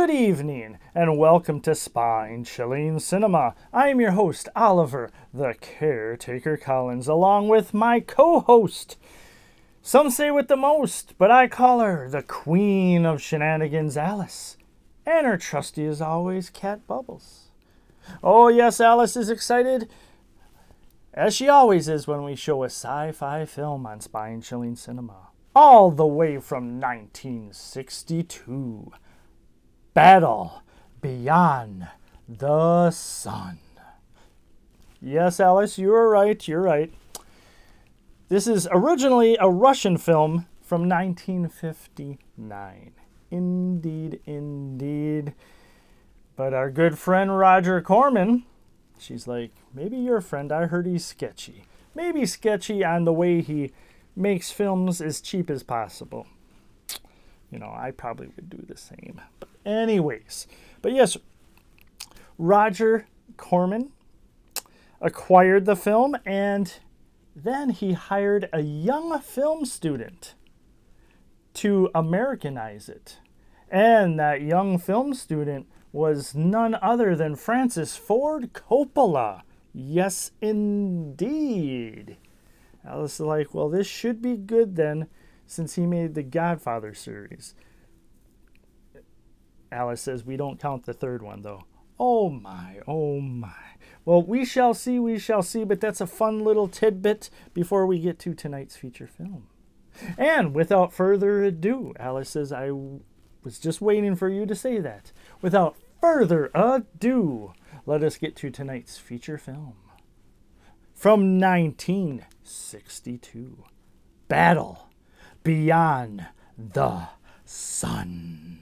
Good evening, and welcome to Spine-Chilling Cinema. I am your host, Oliver, the Caretaker Collins, along with my co-host. Some say with the most, but I call her the Queen of Shenanigans, Alice. And her trusty as always, Cat Bubbles. Oh yes, Alice is excited, as she always is when we show a sci-fi film on Spine-Chilling Cinema. All the way from 1962. Battle Beyond the Sun. Yes, Alice, you're right. This is originally a Russian film from 1959. Indeed. But our good friend Roger Corman, she's like, maybe your friend, I heard he's sketchy. Maybe sketchy on the way he makes films as cheap as possible. You know, I probably would do the same. But anyways, yes, Roger Corman acquired the film, and then he hired a young film student to Americanize it. And that young film student was none other than Francis Ford Coppola. Yes, indeed. Alice is like, well, this should be good then, since he made the Godfather series. Alice says we don't count the third one, though. Oh my. Well, we shall see, but that's a fun little tidbit before we get to tonight's feature film. And without further ado, Alice says, I was just waiting for you to say that. Without further ado, let us get to tonight's feature film. From 1962, Battle Beyond the Sun.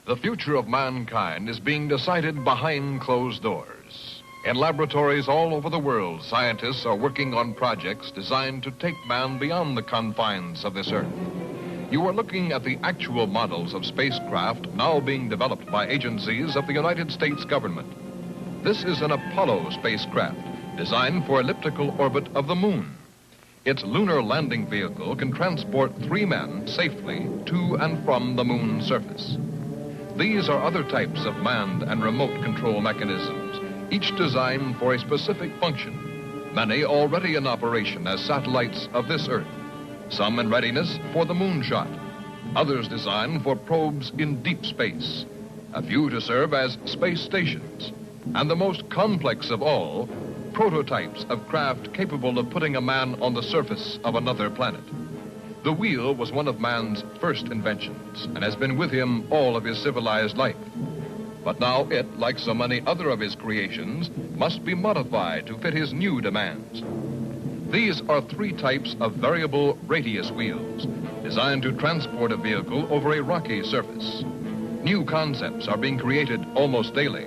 The future of mankind is being decided behind closed doors. In laboratories all over the world, scientists are working on projects designed to take man beyond the confines of this Earth. You are looking at the actual models of spacecraft now being developed by agencies of the United States government. This is an Apollo spacecraft designed for elliptical orbit of the moon. Its lunar landing vehicle can transport 3 men safely to and from the moon's surface. These are other types of manned and remote control mechanisms, each designed for a specific function, many already in operation as satellites of this Earth, some in readiness for the moonshot, others designed for probes in deep space, a few to serve as space stations, and the most complex of all, prototypes of craft capable of putting a man on the surface of another planet. The wheel was one of man's first inventions and has been with him all of his civilized life. But now it, like so many other of his creations, must be modified to fit his new demands. These are 3 types of variable radius wheels designed to transport a vehicle over a rocky surface. New concepts are being created almost daily.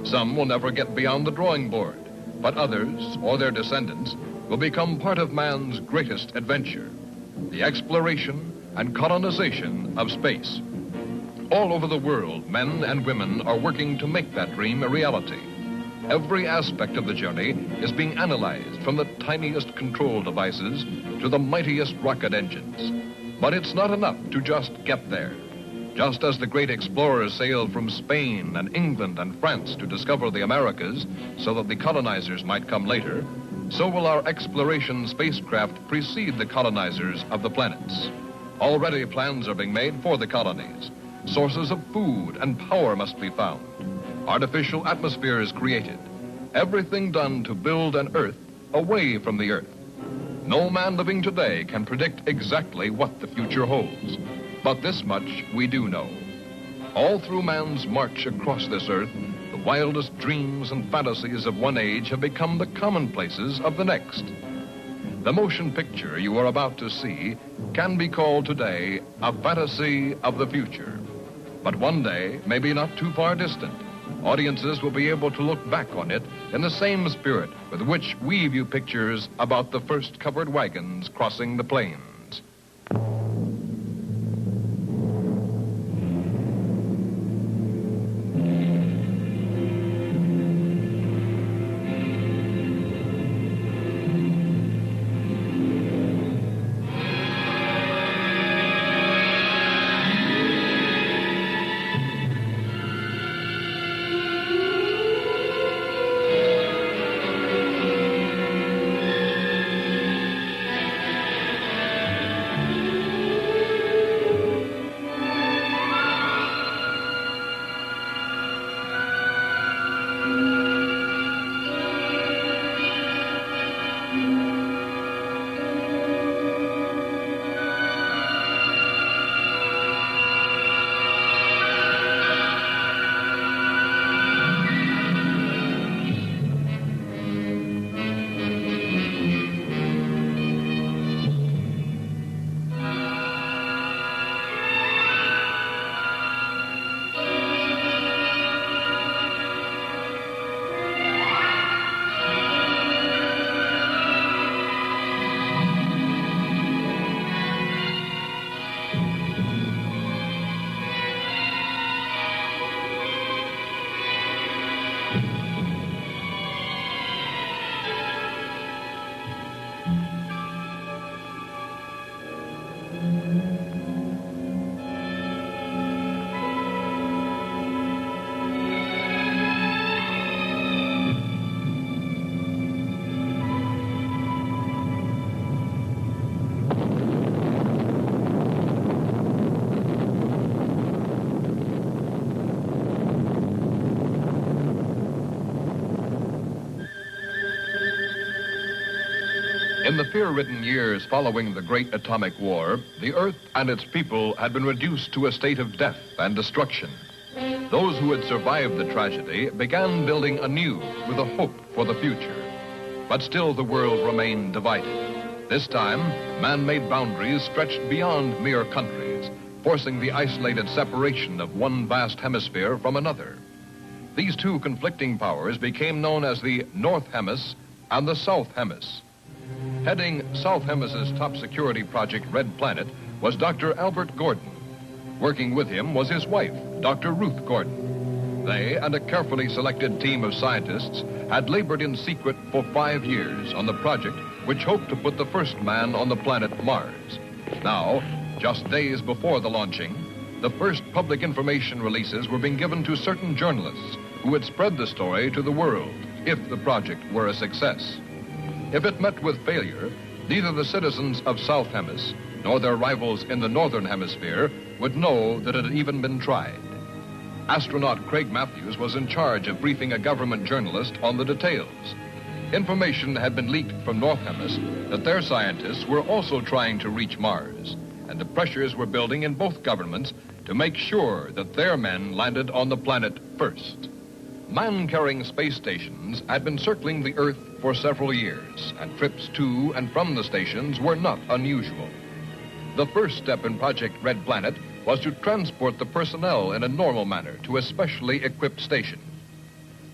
Some will never get beyond the drawing board, but others, or their descendants, will become part of man's greatest adventure, the exploration and colonization of space. All over the world, men and women are working to make that dream a reality. Every aspect of the journey is being analyzed, from the tiniest control devices to the mightiest rocket engines. But it's not enough to just get there. Just as the great explorers sailed from Spain and England and France to discover the Americas so that the colonizers might come later, so will our exploration spacecraft precede the colonizers of the planets. Already plans are being made for the colonies. Sources of food and power must be found. Artificial atmospheres created. Everything done to build an Earth away from the Earth. No man living today can predict exactly what the future holds. But this much we do know. All through man's march across this Earth, the wildest dreams and fantasies of one age have become the commonplaces of the next. The motion picture you are about to see can be called today a fantasy of the future. But one day, maybe not too far distant, audiences will be able to look back on it in the same spirit with which we view pictures about the first covered wagons crossing the plains. the fear-ridden years following the Great Atomic War, the Earth and its people had been reduced to a state of death and destruction. Those who had survived the tragedy began building anew with a hope for the future. But still the world remained divided. This time, man-made boundaries stretched beyond mere countries, forcing the isolated separation of one vast hemisphere from another. These two conflicting powers became known as the North Hemis and the South Hemis. Heading South Hemis's top security project, Red Planet, was Dr. Albert Gordon. Working with him was his wife, Dr. Ruth Gordon. They and a carefully selected team of scientists had labored in secret for 5 years on the project which hoped to put the first man on the planet Mars. Now, just days before the launching, the first public information releases were being given to certain journalists who would spread the story to the world if the project were a success. If it met with failure, neither the citizens of South Hemis nor their rivals in the Northern Hemisphere would know that it had even been tried. Astronaut Craig Matthews was in charge of briefing a government journalist on the details. Information had been leaked from North Hemis that their scientists were also trying to reach Mars, and the pressures were building in both governments to make sure that their men landed on the planet first. Man-carrying space stations had been circling the Earth for several years, and trips to and from the stations were not unusual. The first step in Project Red Planet was to transport the personnel in a normal manner to a specially equipped station.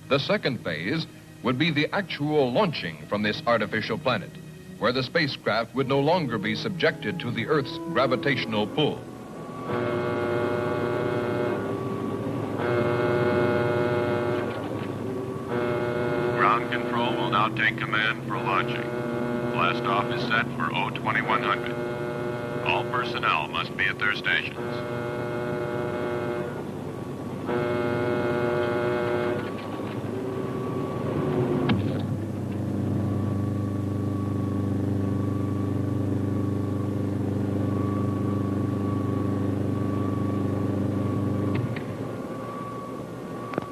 The second phase would be the actual launching from this artificial planet, where the spacecraft would no longer be subjected to the Earth's gravitational pull. Ground control will now take command for launching. Blast off is set for 02100. All personnel must be at their stations.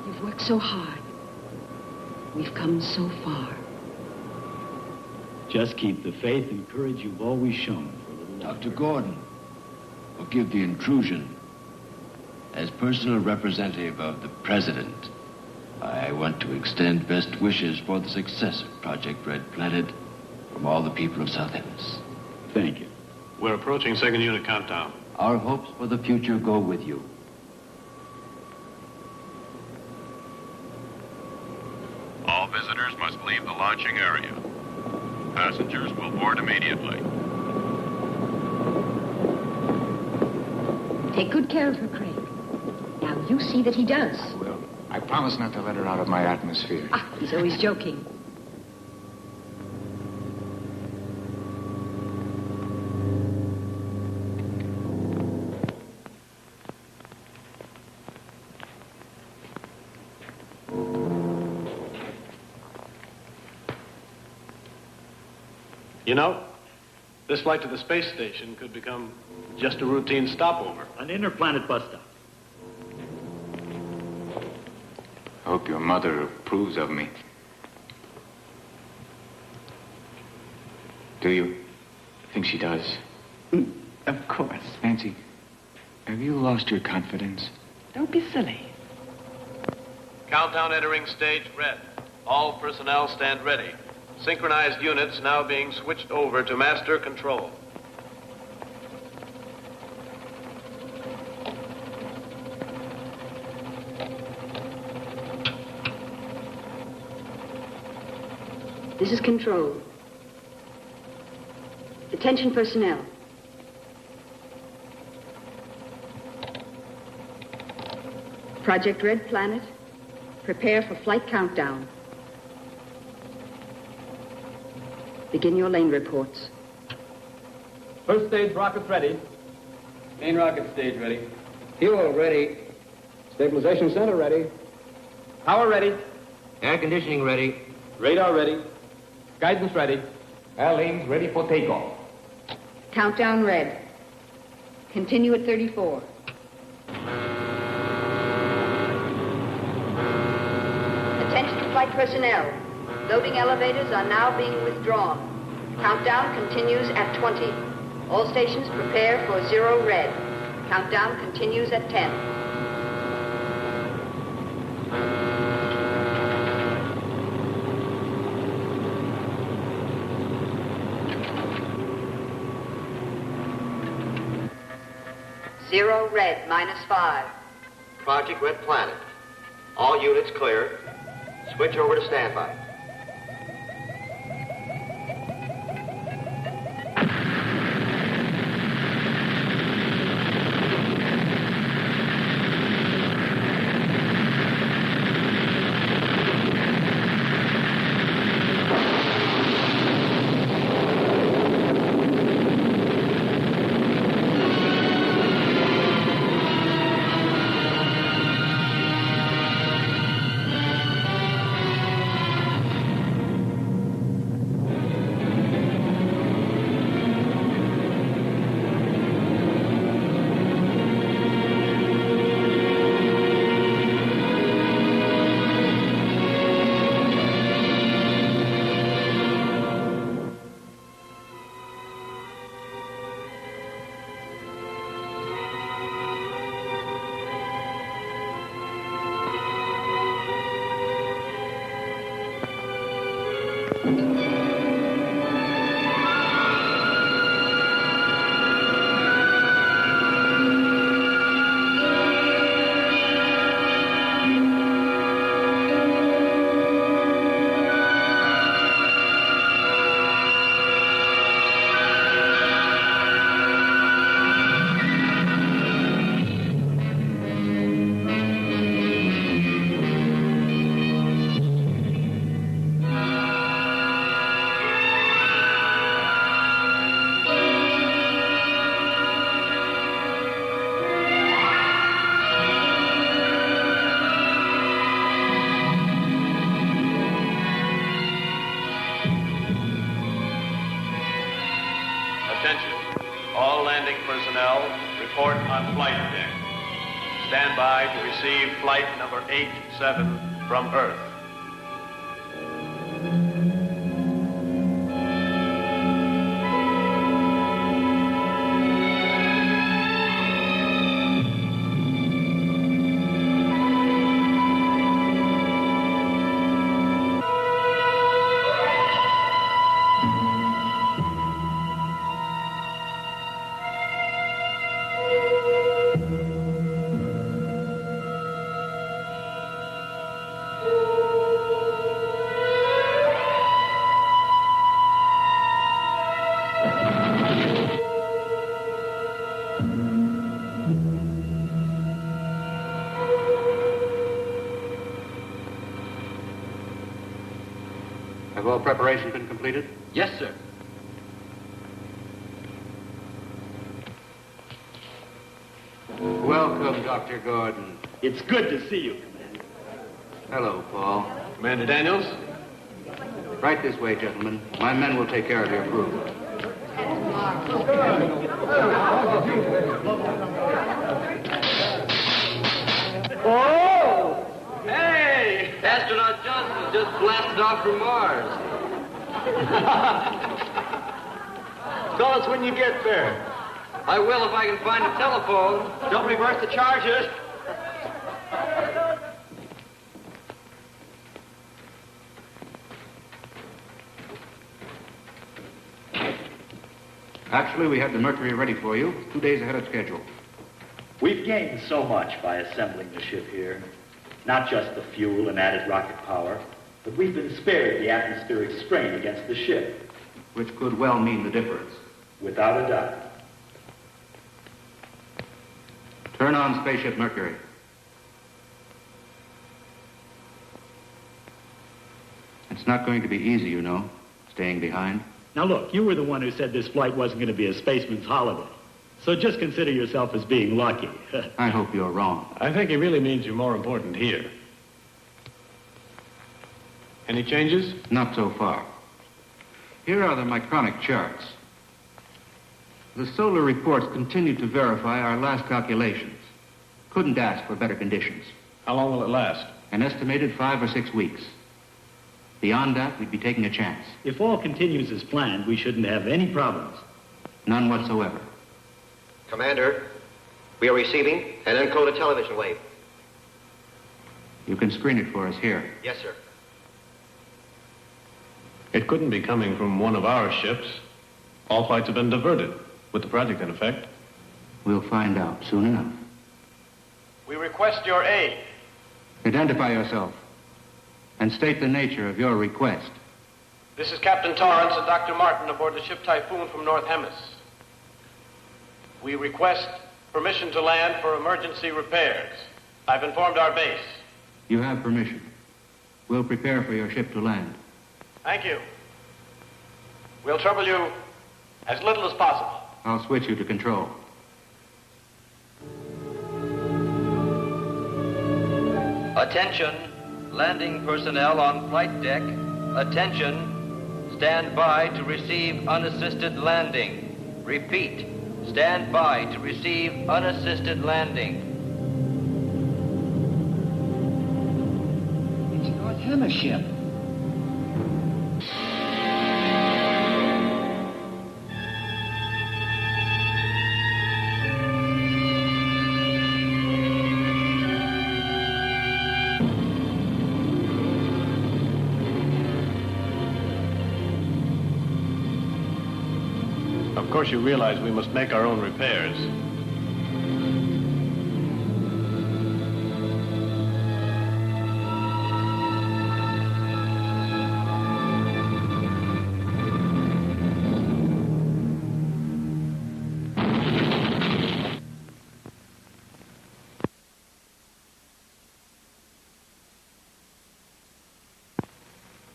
You've worked so hard. We've come so far. Just keep the faith and courage you've always shown. Dr. Gordon, forgive the intrusion. As personal representative of the President, I want to extend best wishes for the success of Project Red Planet from all the people of South Hemis. Thank you. We're approaching second unit countdown. Our hopes for the future go with you. All visitors must leave the launching area. Passengers will board immediately. Take good care of her, Craig. Now you see that he does. I will. I promise not to let her out of my atmosphere. Ah, he's always joking. You know, this flight to the space station could become just a routine stopover. An interplanet bus stop. I hope your mother approves of me. Do you? I think she does. Of course. Nancy, have you lost your confidence? Don't be silly. Countdown entering stage red. All personnel stand ready. Synchronized units now being switched over to master control. This is control. Attention personnel. Project Red Planet, prepare for flight countdown. Begin your lane reports. First stage rockets ready. Main rocket stage ready. Fuel ready. Stabilization center ready. Power ready. Air conditioning ready. Radar ready. Guidance ready. Airlanes ready for takeoff. Countdown red. Continue at 34. Attention flight personnel. Loading elevators are now being withdrawn. Countdown continues at 20. All stations prepare for 0 red. Countdown continues at 10. Zero red, -5. Project Red Planet. All units clear. Switch over to standby. All landing personnel, report on flight deck. Stand by to receive flight number 87 from Earth. Have all preparation been completed? Yes, sir. Welcome, Dr. Gordon. It's good to see you, Commander. Hello, Paul. Commander Daniels? Right this way, gentlemen. My men will take care of your crew. Oh! Hey! Astronaut Johnson just blasted off from Mars. Call us when you get there. I will if I can find a telephone. Don't reverse the charges. Actually, we had the Mercury ready for you 2 days ahead of schedule. We've gained so much by assembling the ship here. Not just the fuel and added rocket power, but we've been spared the atmospheric strain against the ship. Which could well mean the difference. Without a doubt. Turn on Spaceship Mercury. It's not going to be easy, you know, staying behind. Now look, you were the one who said this flight wasn't going to be a spaceman's holiday. So just consider yourself as being lucky. I hope you're wrong. I think he really means you're more important here. Any changes? Not so far. Here are the micronic charts. The solar reports continue to verify our last calculations. Couldn't ask for better conditions. How long will it last? An estimated 5 or 6 weeks. Beyond that, we'd be taking a chance. If all continues as planned, we shouldn't have any problems. None whatsoever. Commander, we are receiving an encoded television wave. You can screen it for us here. Yes, sir. It couldn't be coming from one of our ships. All flights have been diverted, with the project in effect. We'll find out soon enough. We request your aid. Identify yourself and state the nature of your request. This is Captain Torrance and Dr. Martin aboard the ship Typhoon from North Hemis. We request permission to land for emergency repairs. I've informed our base. You have permission. We'll prepare for your ship to land. Thank you. We'll trouble you as little as possible. I'll switch you to control. Attention, landing personnel on flight deck. Attention, stand by to receive unassisted landing. Repeat, stand by to receive unassisted landing. It's North Hemis ship. Of course, you realize we must make our own repairs.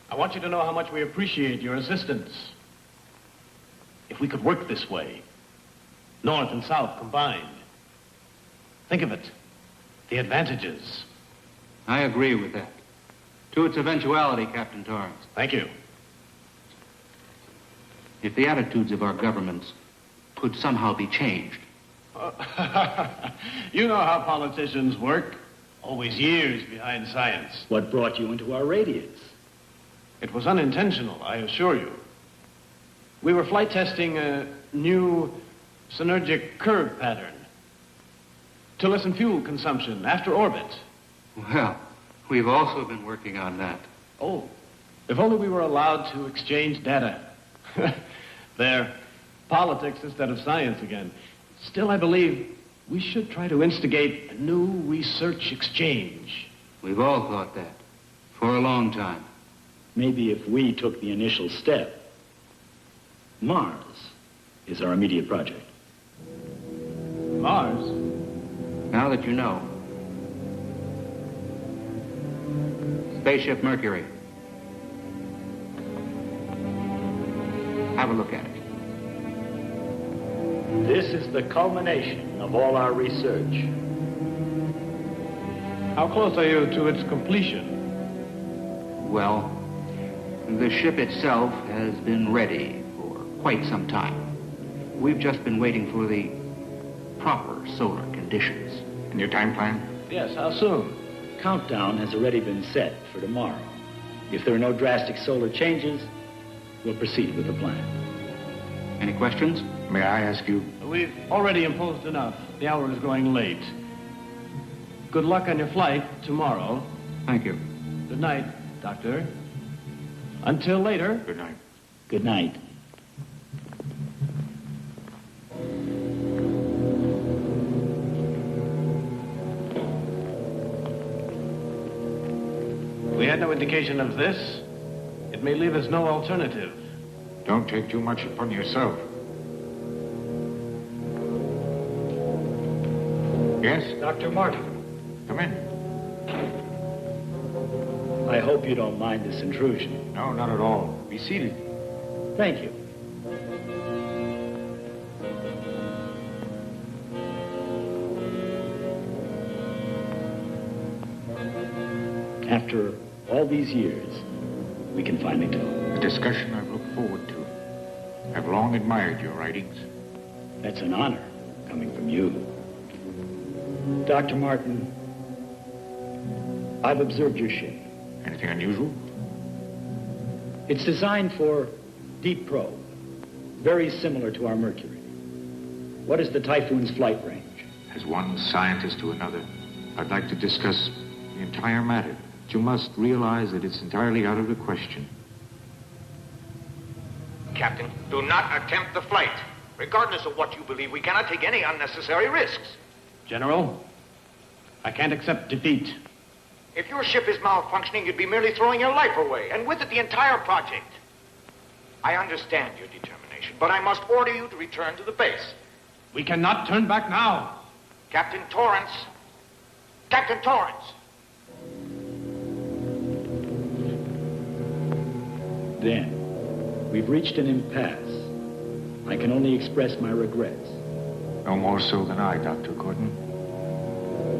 I want you to know how much we appreciate your assistance. If we could work this way, North and South combined. Think of it, the advantages. I agree with that. To its eventuality, Captain Torrance. Thank you. If the attitudes of our governments could somehow be changed. You know how politicians work. Always years behind science. What brought you into our radius? It was unintentional, I assure you. We were flight testing a new synergic curve pattern to lessen fuel consumption after orbit. Well, we've also been working on that. Oh, if only we were allowed to exchange data. There, politics instead of science again. Still, I believe we should try to instigate a new research exchange. We've all thought that for a long time. Maybe if we took the initial step. Mars is our immediate project. Mars? Now that you know. Spaceship Mercury. Have a look at it. This is the culmination of all our research. How close are you to its completion? Well, the ship itself has been ready for quite some time. We've just been waiting for the proper solar conditions. And your time plan? Yes, how soon? Countdown has already been set for tomorrow. If there are no drastic solar changes, we'll proceed with the plan. Any questions? May I ask you? We've already imposed enough. The hour is growing late. Good luck on your flight tomorrow. Thank you. Good night, Doctor. Until later. Good night. Good night. We had no indication of this. It may leave us no alternative. Don't take too much upon yourself. Yes? Dr. Martin. Come in. I hope you don't mind this intrusion. No, not at all. Be seated. Thank you. After all these years, we can finally talk. A discussion I've looked forward to. I've long admired your writings. That's an honor coming from you. Dr. Martin, I've observed your ship. Anything unusual? It's designed for deep probe, very similar to our Mercury. What is the Typhoon's flight range? As one scientist to another, I'd like to discuss the entire matter. But you must realize that it's entirely out of the question. Captain, do not attempt the flight. Regardless of what you believe, we cannot take any unnecessary risks. General, I can't accept defeat. If your ship is malfunctioning, you'd be merely throwing your life away, and with it the entire project. I understand your determination, but I must order you to return to the base. We cannot turn back now. Captain Torrance. Captain Torrance. Then, we've reached an impasse. I can only express my regrets. No more so than I, Dr. Gordon.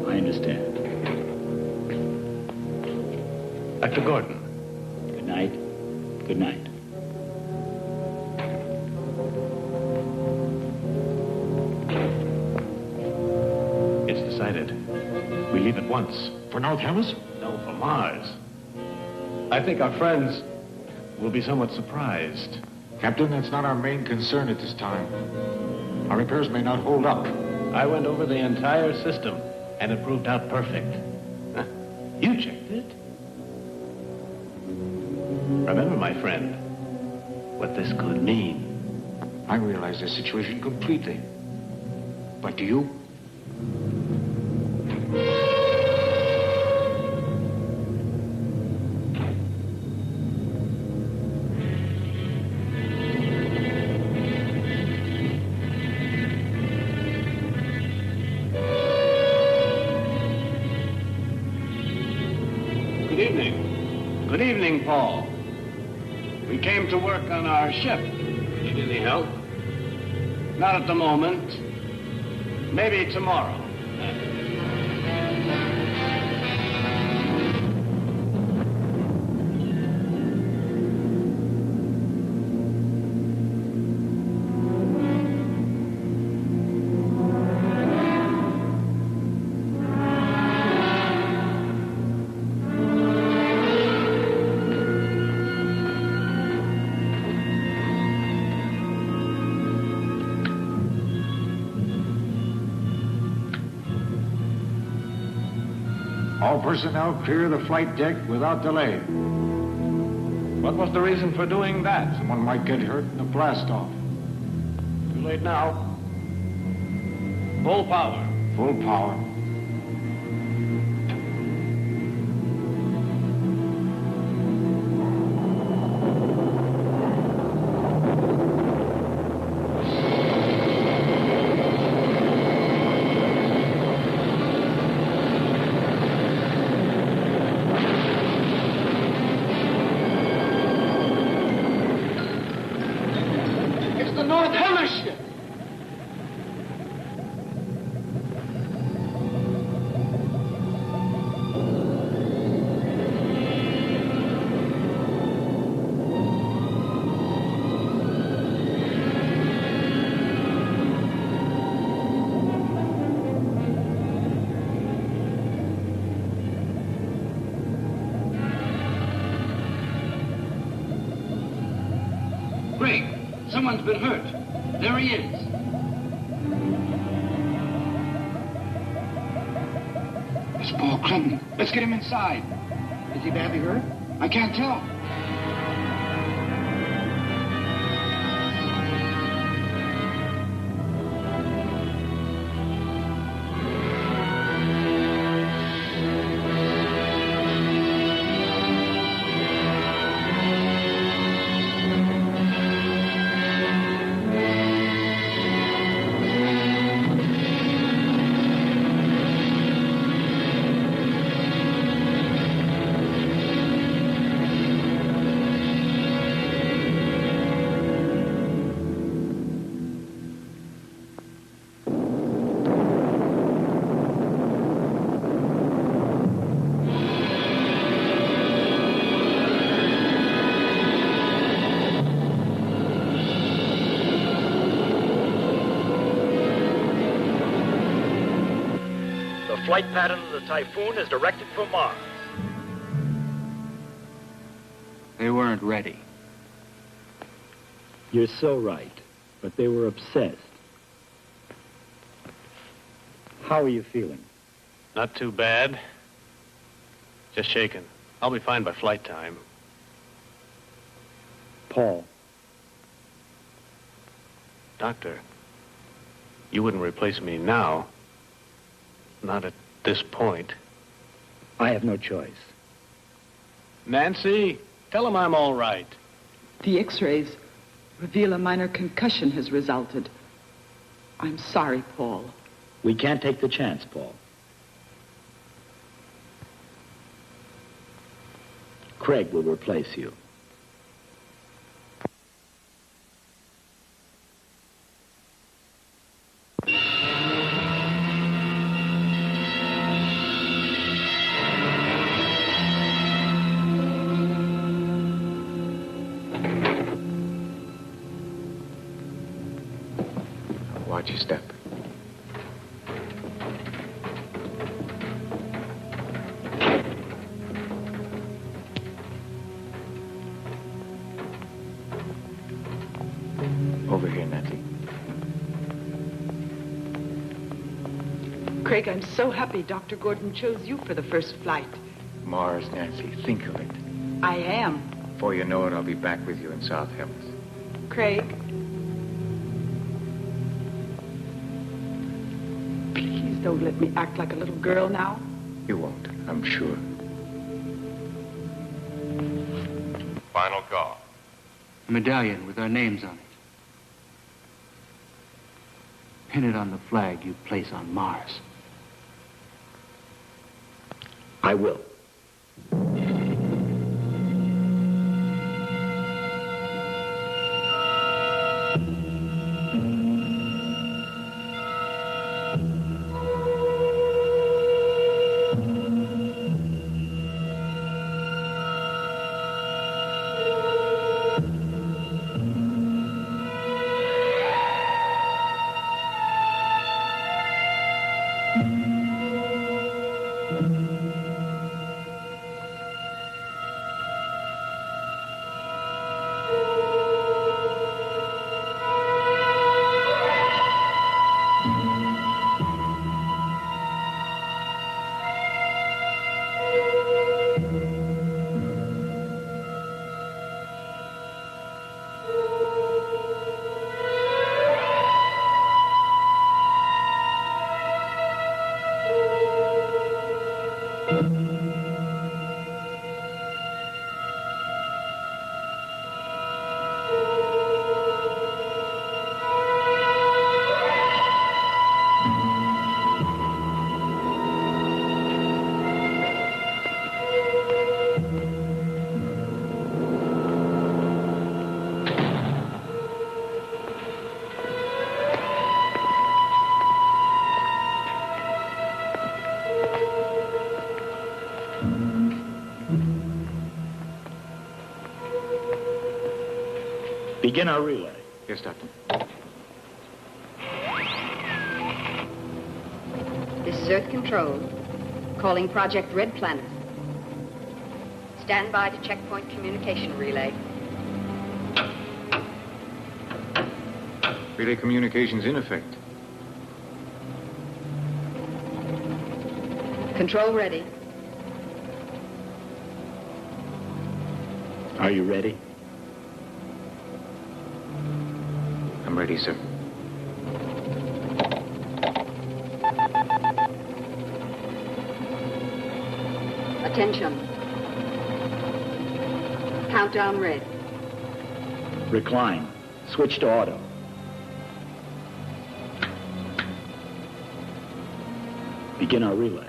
I understand. Dr. Gordon. Good night. Good night. It's decided. We leave at once. For North Hemisphere? No, for Mars. I think our friends will be somewhat surprised. Captain, that's not our main concern at this time. Our repairs may not hold up. I went over the entire system, and it proved out perfect. You checked it. Remember, my friend, what this could mean. I realize the situation completely. But do you? Good evening. Good evening, Paul. We came to work on our ship. Need any help? Not at the moment. Maybe tomorrow. All personnel clear the flight deck without delay. What was the reason for doing that? Someone might get hurt in a blast-off. Too late now. Full power. Full power. Someone's been hurt. There he is. It's Paul Clinton. Let's get him inside. Is he badly hurt? I can't tell. The flight pattern of the Typhoon is directed for Mars. They weren't ready. You're so right, but they were obsessed. How are you feeling? Not too bad. Just shaken. I'll be fine by flight time. Paul. Doctor, you wouldn't replace me now. Not at this point. I have no choice. Nancy, tell him I'm all right. The x-rays reveal a minor concussion has resulted. I'm sorry, Paul. We can't take the chance, Paul. Craig will replace you. Watch your step. Over here, Nancy. Craig, I'm so happy Dr. Gordon chose you for the first flight. Mars, Nancy, think of it. I am. Before you know it, I'll be back with you in South Hills. Craig. Please don't let me act like a little girl now. You won't, I'm sure. Final call. A medallion with our names on it. Pin it on the flag you place on Mars. I will. Begin our relay. Yes, Doctor. This is Earth Control, calling Project Red Planet. Stand by to checkpoint communication relay. Relay communications in effect. Control ready. Are you ready? I'm ready, sir. Attention. Countdown red. Recline. Switch to auto. Begin our relay.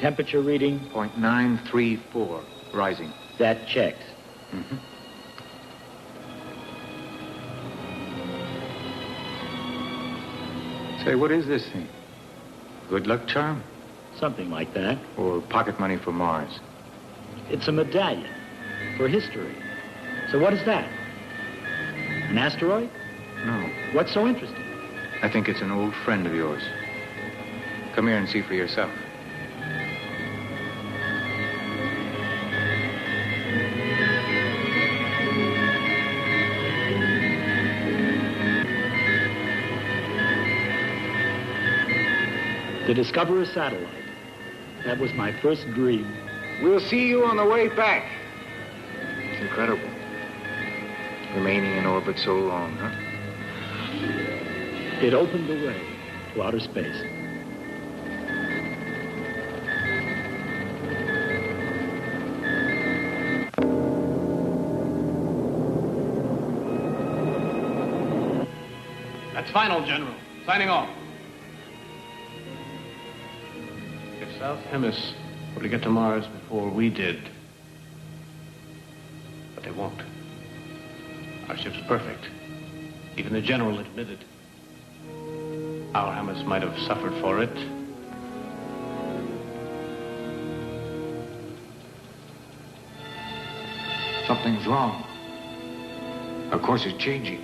temperature reading? 0.934, rising. That checks. Mm-hmm. Say, what is this thing? Good luck charm? Something like that. Or pocket money for Mars? It's a medallion for history. So what is that? An asteroid? No. What's so interesting? I think it's an old friend of yours. Come here and see for yourself. To discover a satellite. That was my first dream. We'll see you on the way back. It's incredible. Remaining in orbit so long, huh? It opened the way to outer space. That's final, General. Signing off. If South Hemis were to get to Mars before we did, but they won't. Our ship's perfect. Even the General admitted. Our Hemis might have suffered for it. Something's wrong. Our course is changing.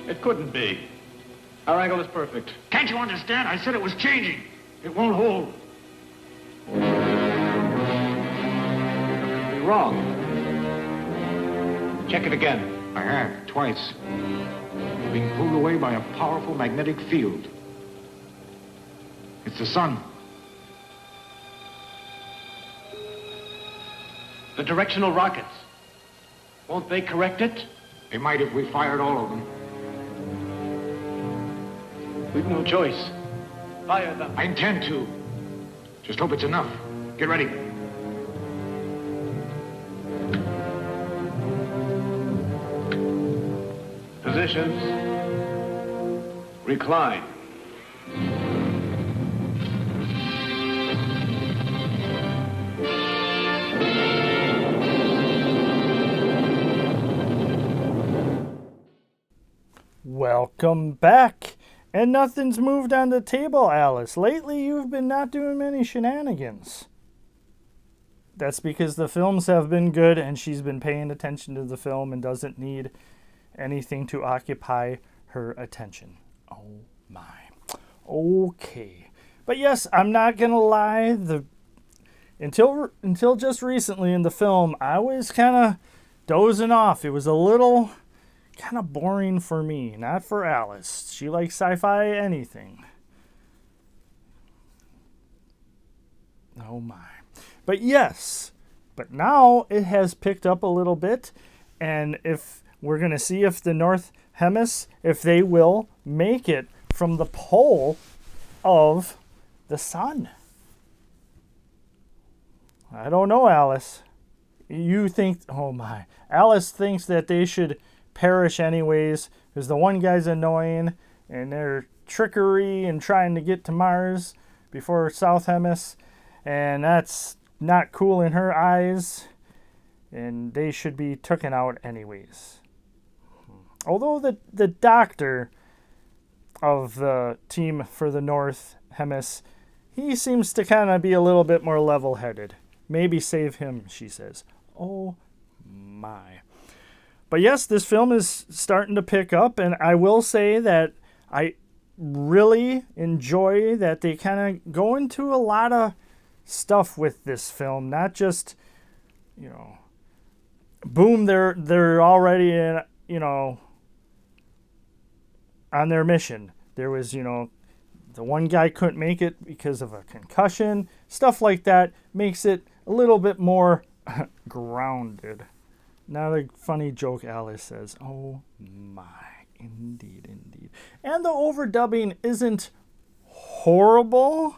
It couldn't be. Our angle is perfect. Can't you understand? I said it was changing. It won't hold. You're wrong. Check it again. I have, twice. We're being pulled away by a powerful magnetic field. It's the sun. The directional rockets. Won't they correct it? They might if we fired all of them. We've no choice. Fire them. I intend to. Just hope it's enough. Get ready. Positions. Recline. Welcome back. And nothing's moved on the table, Alice. Lately, you've been not doing many shenanigans. That's because the films have been good and she's been paying attention to the film and doesn't need anything to occupy her attention. Oh my. Okay. But yes, I'm not going to lie. Until just recently in the film, I was kind of dozing off. It was a little kind of boring for me, not for Alice. She likes sci-fi anything. Oh my. But yes, but now it has picked up a little bit, and if we're going to see if the North Hemis, if they will make it from the pole of the sun. I don't know, Alice. You think, oh my. Alice thinks that they should perish anyways, because the one guy's annoying and their trickery and trying to get to Mars before South Hemis, and that's not cool in her eyes, and they should be taken out anyways. Although the doctor of the team for the North Hemis, he seems to kind of be a little bit more level-headed. Maybe save him, she says. Oh my. But yes, this film is starting to pick up, and I will say that I really enjoy that they kind of go into a lot of stuff with this film. Not just, boom, they're already in, on their mission. There was, the one guy couldn't make it because of a concussion. Stuff like that makes it a little bit more grounded. Not a funny joke, Alice says. Oh my, indeed, indeed. And the overdubbing isn't horrible,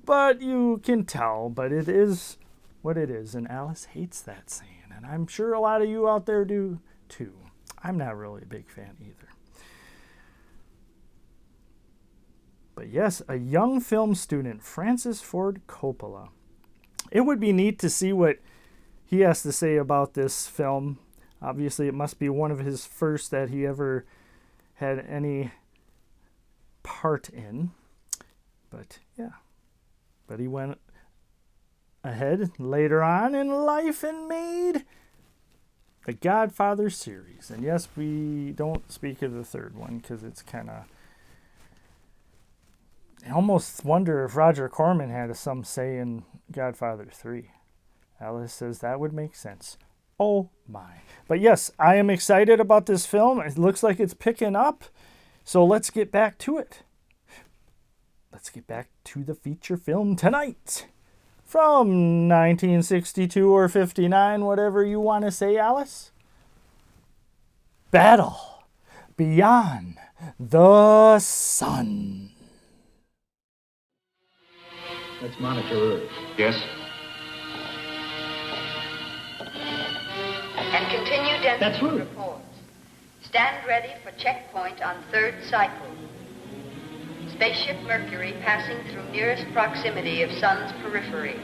but you can tell. But it is what it is, and Alice hates that saying. And I'm sure a lot of you out there do too. I'm not really a big fan either. But yes, a young film student, Francis Ford Coppola. It would be neat to see what he has to say about this film. Obviously, it must be one of his first that he ever had any part in. But yeah. But he went ahead later on in life and made the Godfather series. And yes, we don't speak of the third one because it's kind of... I almost wonder if Roger Corman had some say in Godfather 3. Alice says that would make sense. Oh my. But yes, I am excited about this film. It looks like it's picking up. So let's get back to it. Let's get back to the feature film tonight. From 1962 or 59, whatever you want to say, Alice. Battle Beyond the Sun. Let's monitor Earth. Yes? And continue density reports. Stand ready for checkpoint on third cycle. Spaceship Mercury passing through nearest proximity of Sun's periphery.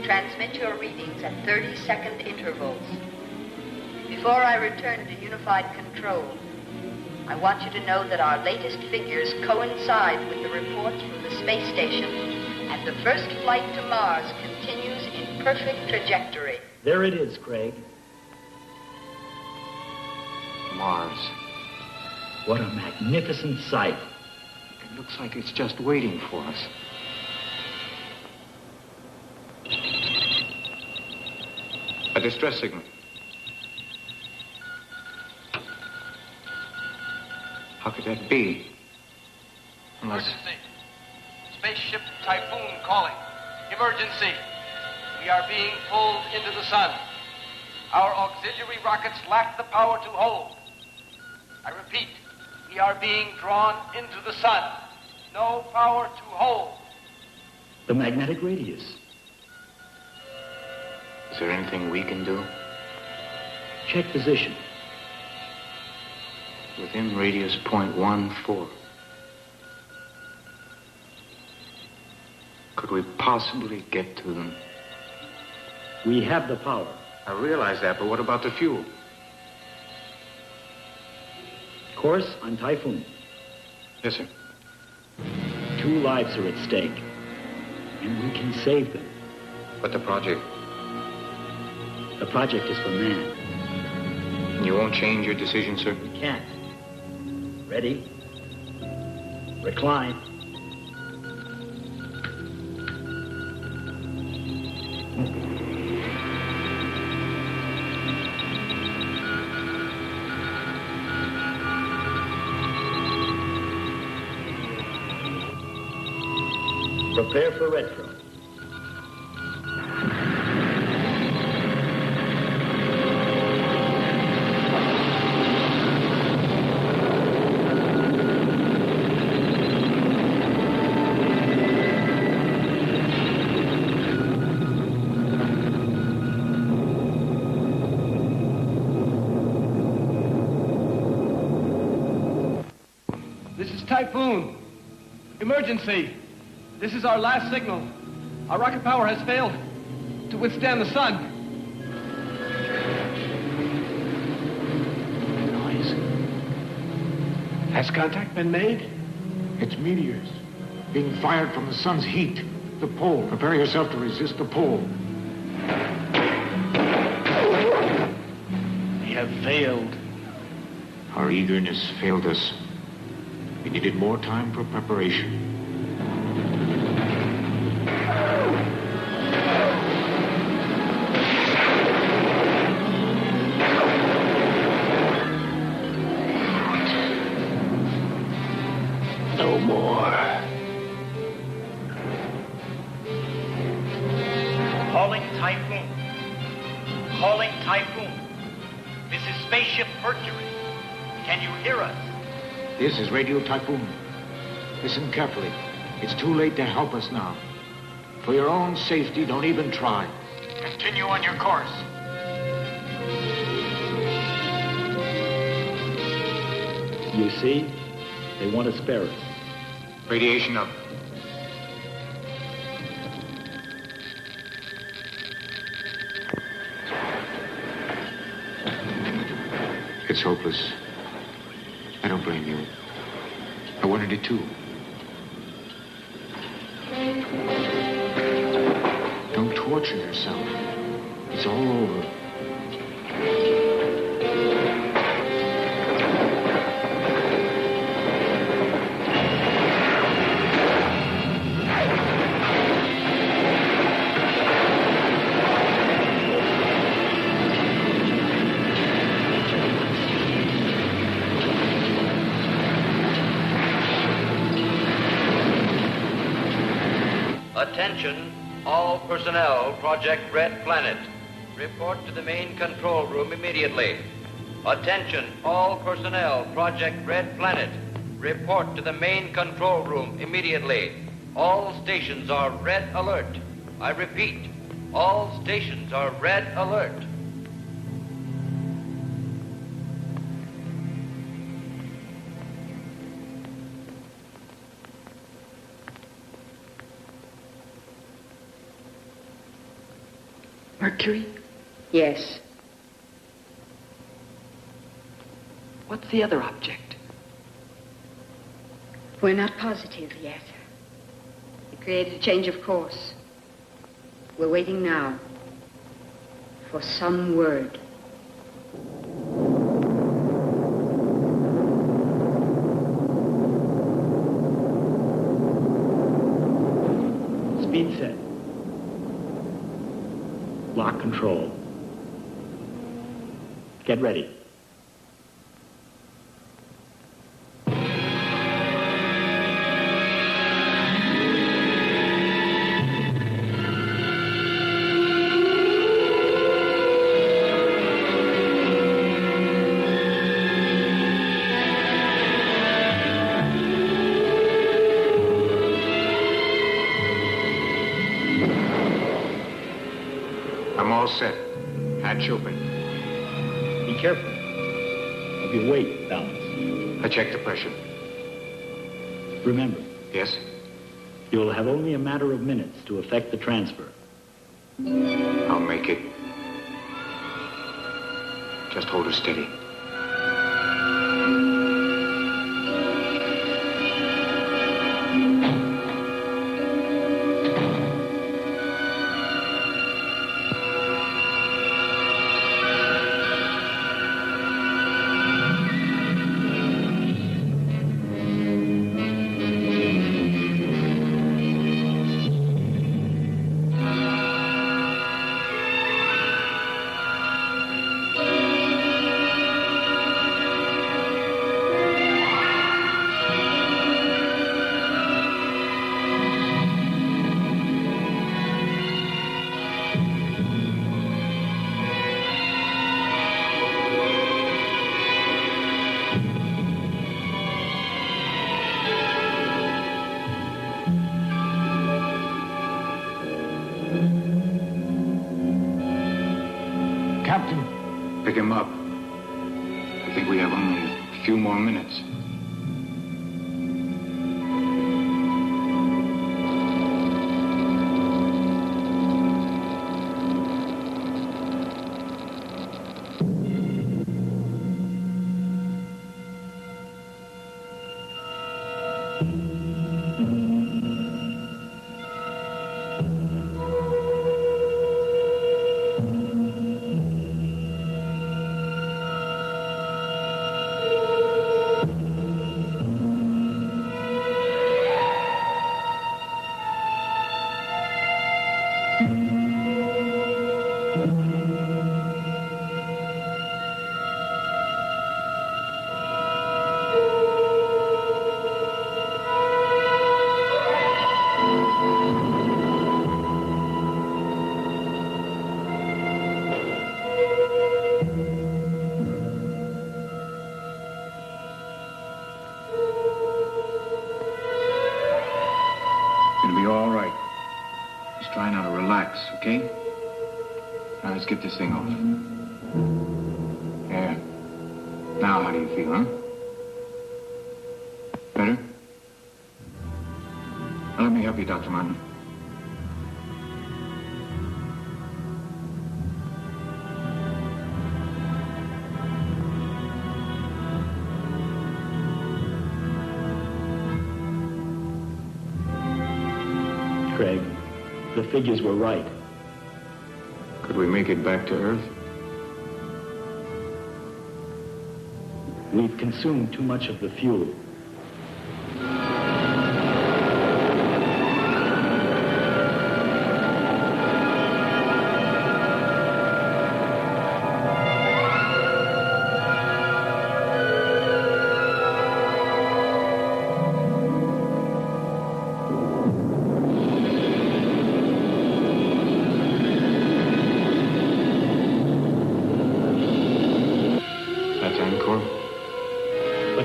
Transmit your readings at 30-second intervals. Before I return to unified control, I want you to know that our latest figures coincide with the reports from the space station, and the first flight to Mars continues in perfect trajectory. There it is, Craig. Mars. What a magnificent sight. It looks like it's just waiting for us. A distress signal. How could that be? Unless... Emergency. Spaceship Typhoon calling. Emergency. We are being pulled into the sun. Our auxiliary rockets lack the power to hold. I repeat, we are being drawn into the sun. No power to hold. The magnetic radius. Is there anything we can do? Check position. Within radius .14. Could we possibly get to them? We have the power. I realize that, but what about the fuel? Course on Typhoon. Yes, sir. 2 lives are at stake, and we can save them. But the project? The project is for man. You won't change your decision, sir? We can't. Ready? Recline. Prepare for retro. This is Typhoon. Emergency. This is our last signal. Our rocket power has failed to withstand the sun. Noise. Has contact been made? It's meteors being fired from the sun's heat. The pole. Prepare yourself to resist the pole. We have failed. Our eagerness failed us. We needed more time for preparation. No more. Calling Typhoon. Calling Typhoon. This is Spaceship Mercury. Can you hear us? This is Radio Typhoon. Listen carefully. It's too late to help us now. For your own safety, don't even try. Continue on your course. You see, they want to spare us. Radiation up. It's hopeless. I don't blame you. I wanted it too. Don't torture yourself. It's all over. Attention, all personnel, Project Red Planet. Report to the main control room immediately. Attention, all personnel, Project Red Planet. Report to the main control room immediately. All stations are red alert. I repeat, all stations are red alert. Mercury? Yes. What's the other object? We're not positive yet. It created a change of course. We're waiting now for some word. Speed set. Lock control. Get ready. I'm all set. Hatch open. Be careful of your weight balance. I checked the pressure. Remember, Yes? you'll have only a matter of minutes to effect the transfer. I'll make it. Just hold her steady. Captain. Pick him up. I think we have only a few more minutes. It'll be all right. Just try now to relax, okay? Now let's get this thing off. There. Now how do you feel, huh? Better? Now let me help you, Dr. Martin. Craig. The figures were right. Could we make it back to Earth? We've consumed too much of the fuel.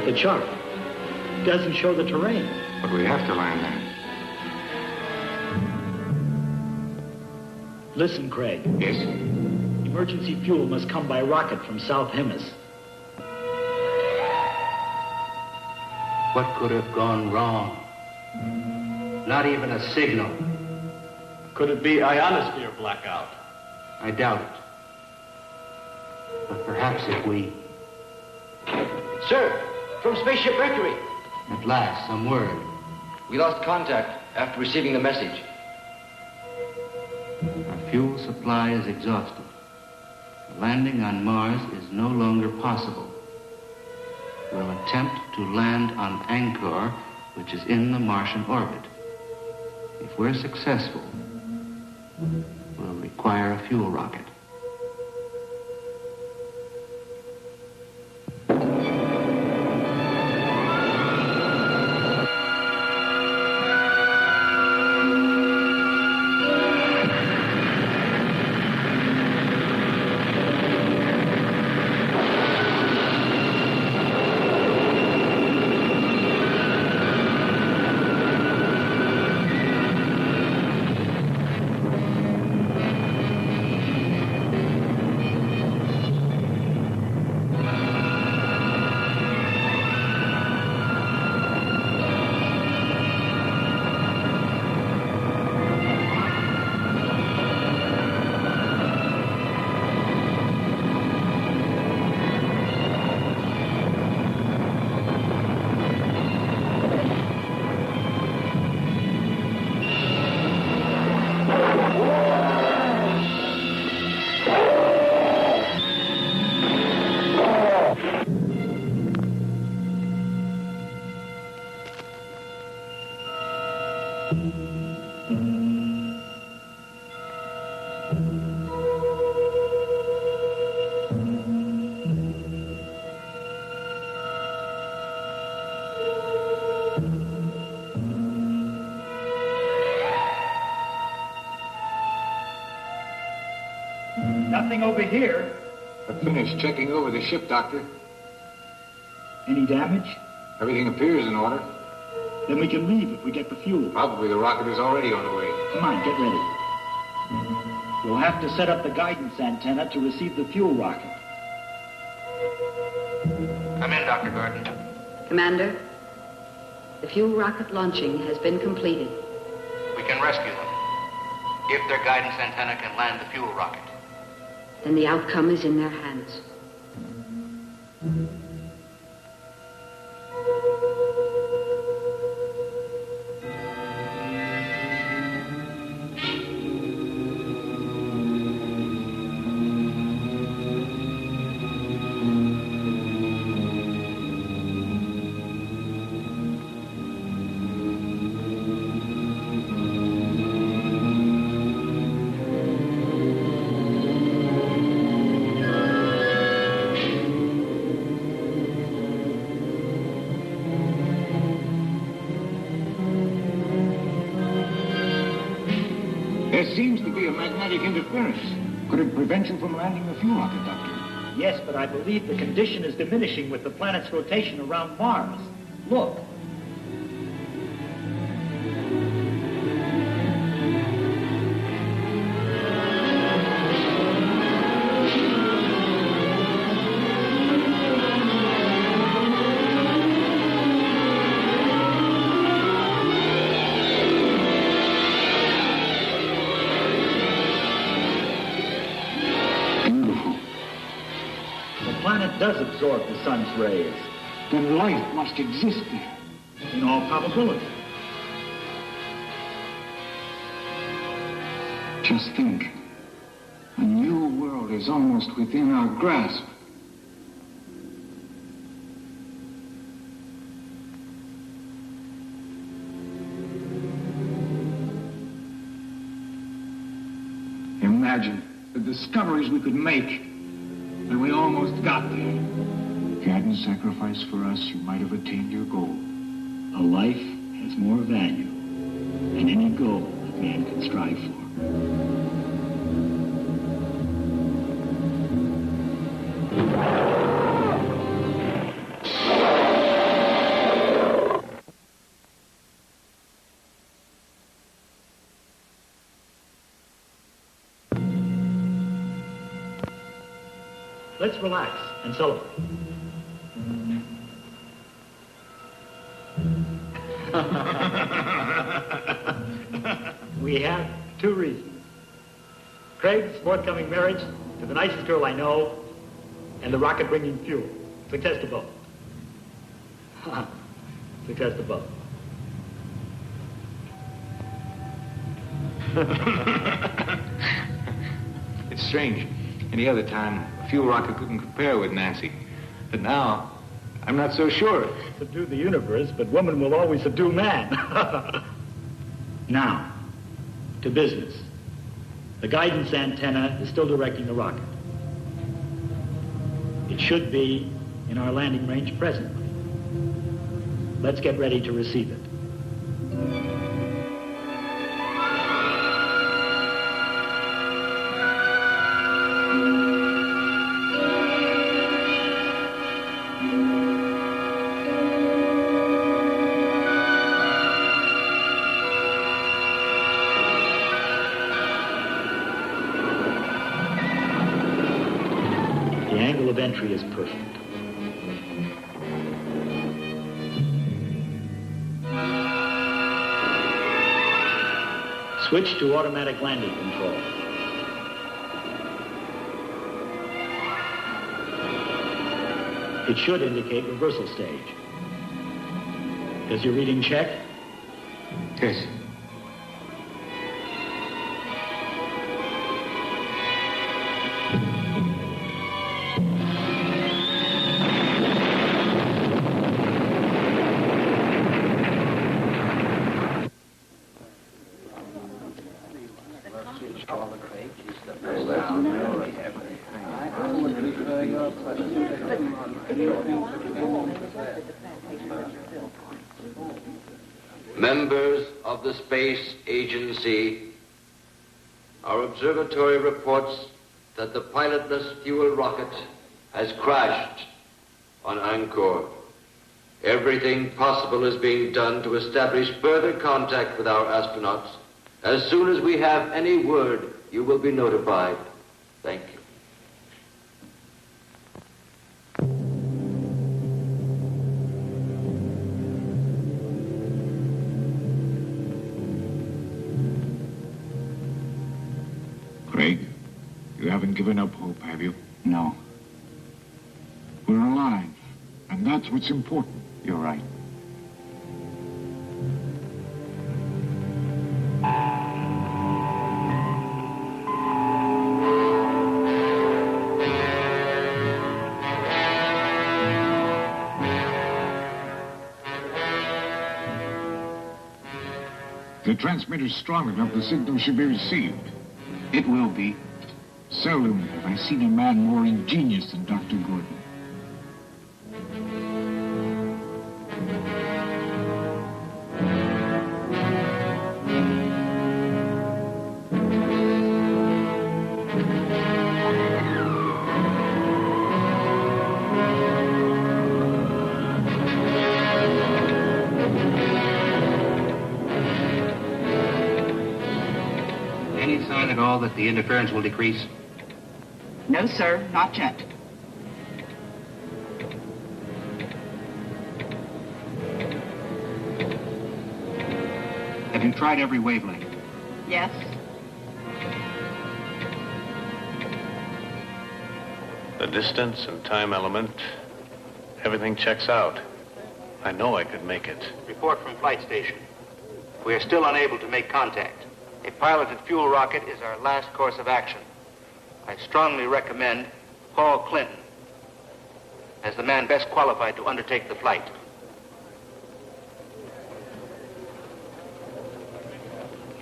The chart doesn't show the terrain. But we have to land there. Listen, Craig. Yes? Emergency fuel must come by rocket from South Hemis. What could have gone wrong? Not even a signal. Could it be ionosphere blackout? I doubt it. But perhaps if we... Sir, from Spaceship Mercury. At last, some word. We lost contact after receiving the message. Our fuel supply is exhausted. Landing on Mars is no longer possible. We'll attempt to land on Angkor, which is in the Martian orbit. If we're successful, we'll require a fuel rocket. Nothing over here. I finished checking over the ship, Doctor. Any damage? Everything appears in order. Then we can leave if we get the fuel. Probably the rocket is already on the way. Come on, get ready. We'll have to set up the guidance antenna to receive the fuel rocket. Come in, Dr. Gordon. Commander, the fuel rocket launching has been completed. We can rescue them. If their guidance antenna can land the fuel rocket. Then the outcome is in their hands. There seems to be a magnetic interference. Could it prevent you from landing the fuel rocket, Doctor? Yes, but I believe the condition is diminishing with the planet's rotation around Mars. Look. Does absorb the sun's rays. Then life must exist there. In all probability. Just think. A new world is almost within our grasp. Imagine the discoveries we could make when we almost got there. If you hadn't sacrificed for us, you might have attained your goal. A life has more value than any goal that man can strive for. Let's relax and celebrate. We have two reasons. Craig's forthcoming marriage to the nicest girl I know, and the rocket bringing fuel. Success to both. Success to both. It's strange. Any other time, a fuel rocket couldn't compare with Nancy. But now, I'm not so sure. Subdue the universe, but woman will always subdue man. Now, to business. The guidance antenna is still directing the rocket. It should be in our landing range presently. Let's get ready to receive it. Entry is perfect. Switch to automatic landing control. It should indicate reversal stage. Does your reading check? Yes. Members of the Space Agency, our observatory reports that the pilotless fuel rocket has crashed on Angkor. Everything possible is being done to establish further contact with our astronauts. As soon as we have any word, you will be notified. Thank you. Craig, you haven't given up hope, have you? No. We're alive, and that's what's important. You're right. The transmitter's strong enough, the signal should be received. It will be. Seldom have I seen a man more ingenious than Dr. Gordon. At all that the interference will decrease? No, sir, not yet. Have you tried every wavelength? Yes. The distance and time element, everything checks out. I know I could make it. Report from flight station. We are still unable to make contact. A piloted fuel rocket is our last course of action. I strongly recommend Paul Clinton as the man best qualified to undertake the flight.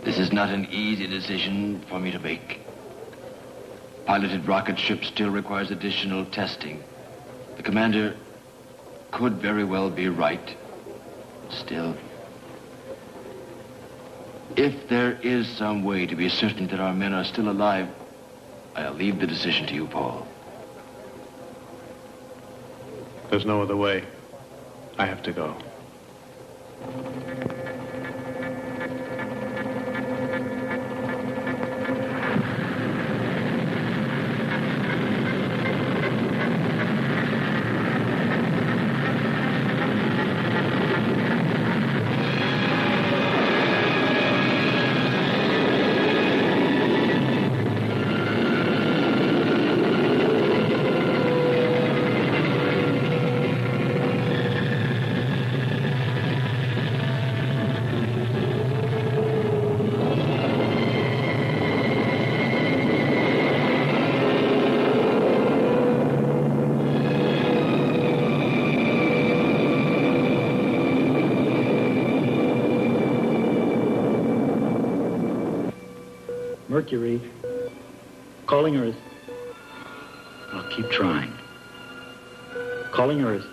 This is not an easy decision for me to make. Piloted rocket ship still requires additional testing. The commander could very well be right. Still, if there is some way to be certain that our men are still alive, I'll leave the decision to you, Paul. There's no other way. I have to go. Mercury, calling Earth. I'll keep trying. Calling Earth.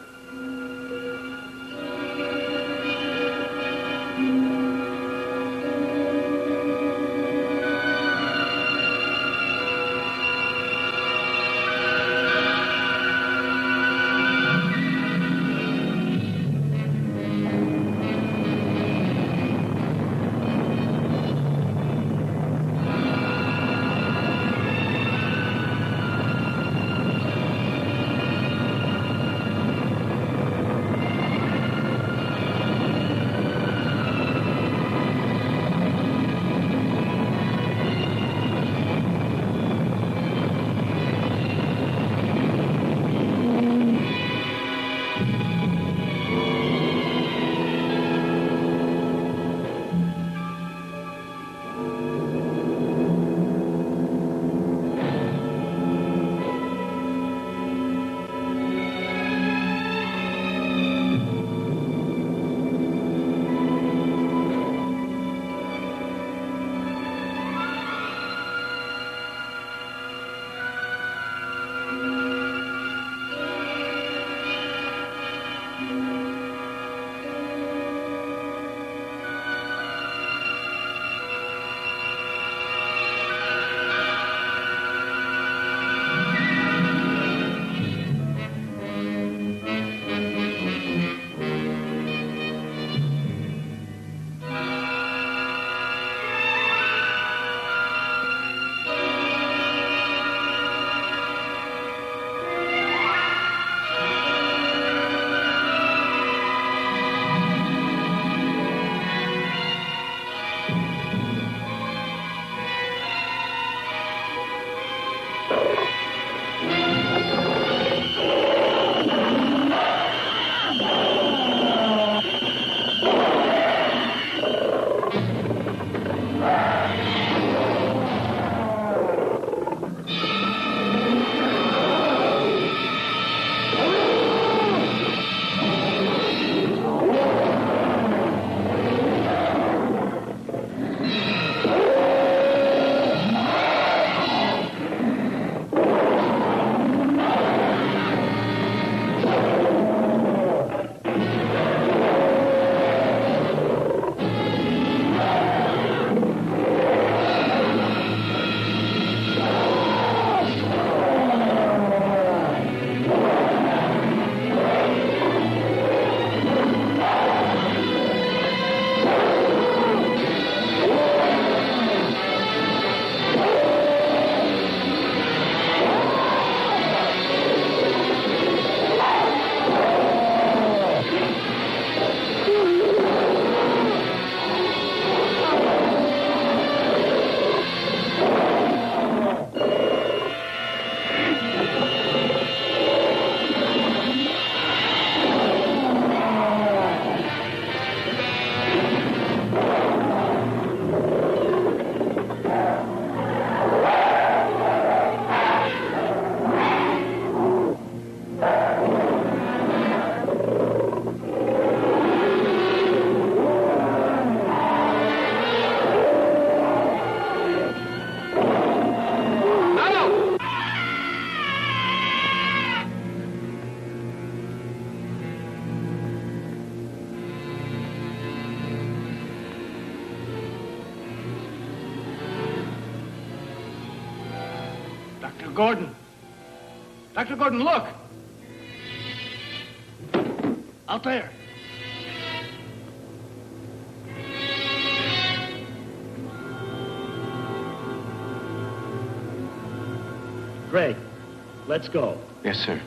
Dr. Gordon. Dr. Gordon, look. Out there. Craig, let's go. Yes, sir.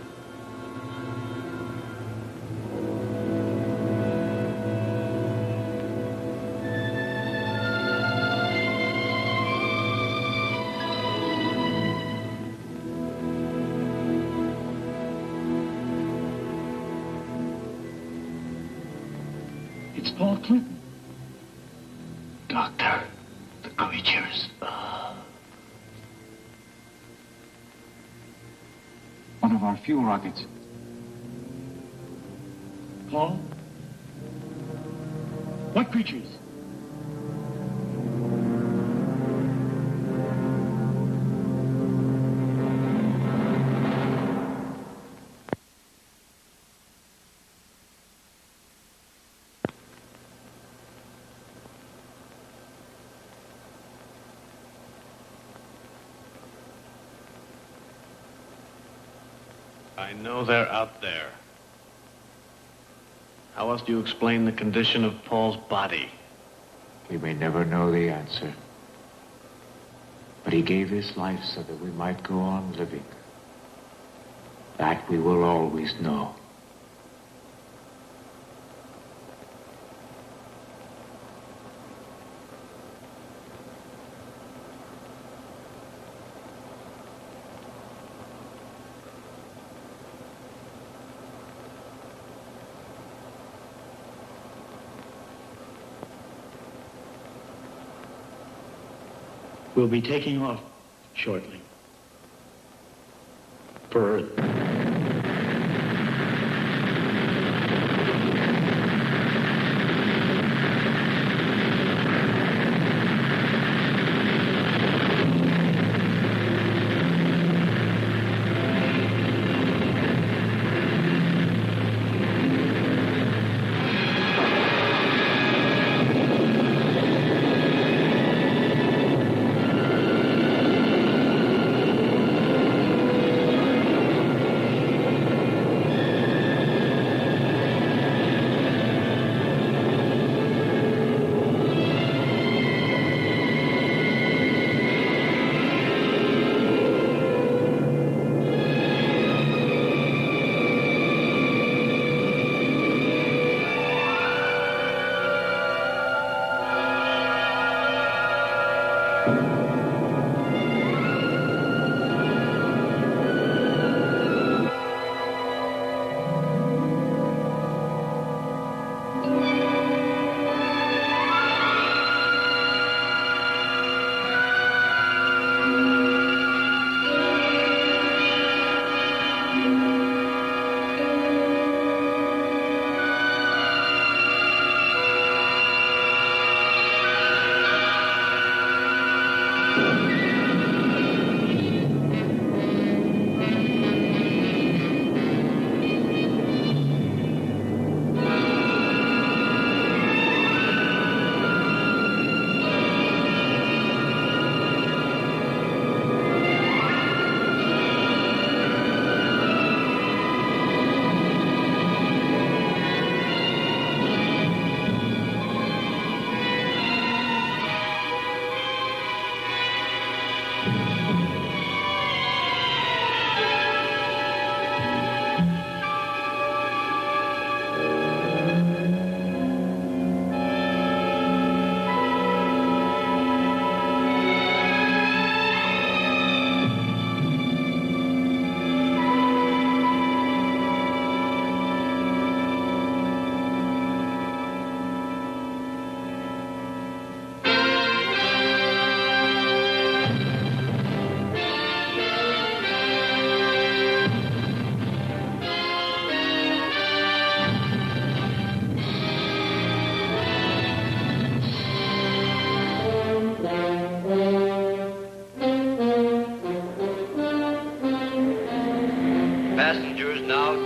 It's Paul Clinton. Doctor, the creatures. One of our fuel rockets. Paul? What creatures? I know they're out there. How else do you explain the condition of Paul's body? We may never know the answer. But he gave his life so that we might go on living. That we will always know. We'll be taking off shortly. For Earth.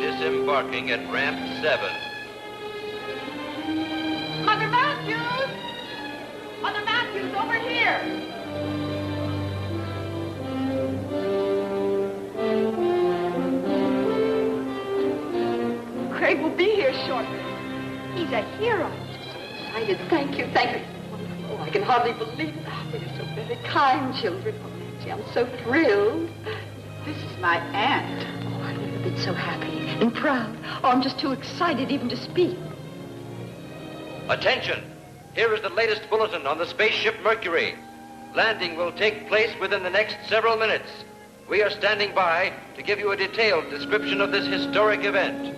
Disembarking at ramp 7. Mother Matthews! Mother Matthews, over here! Craig will be here shortly. He's a hero. I'm so excited. Thank you, thank you. Oh, I can hardly believe it. Oh, you're so very kind, children. Oh, Nancy, I'm so thrilled. This is my aunt. Oh, I've never been so happy and proud. Oh, I'm just too excited even to speak. Attention! Here is the latest bulletin on the spaceship Mercury. Landing will take place within the next several minutes. We are standing by to give you a detailed description of this historic event.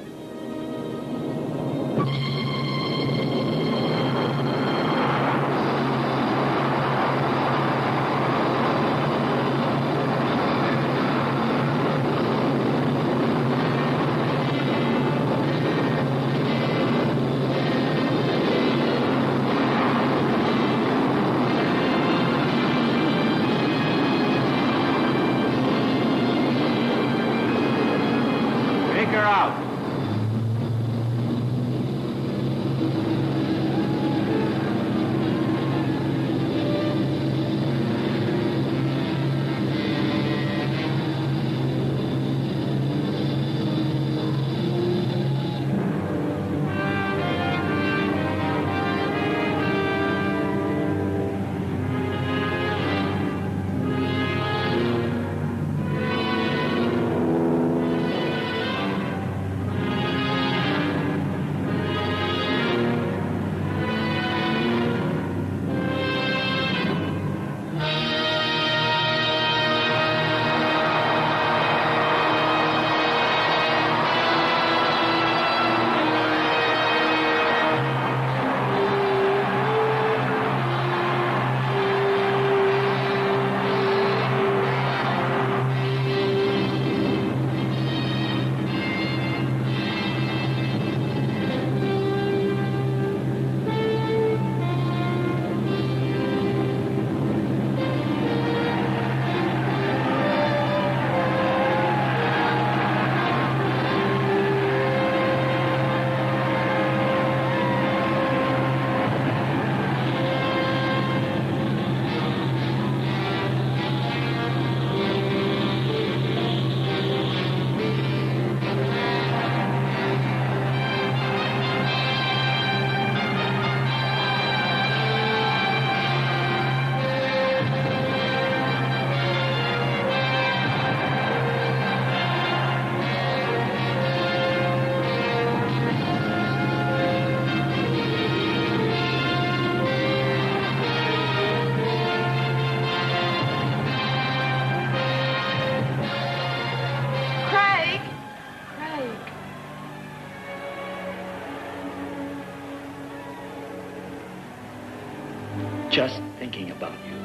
Just thinking about you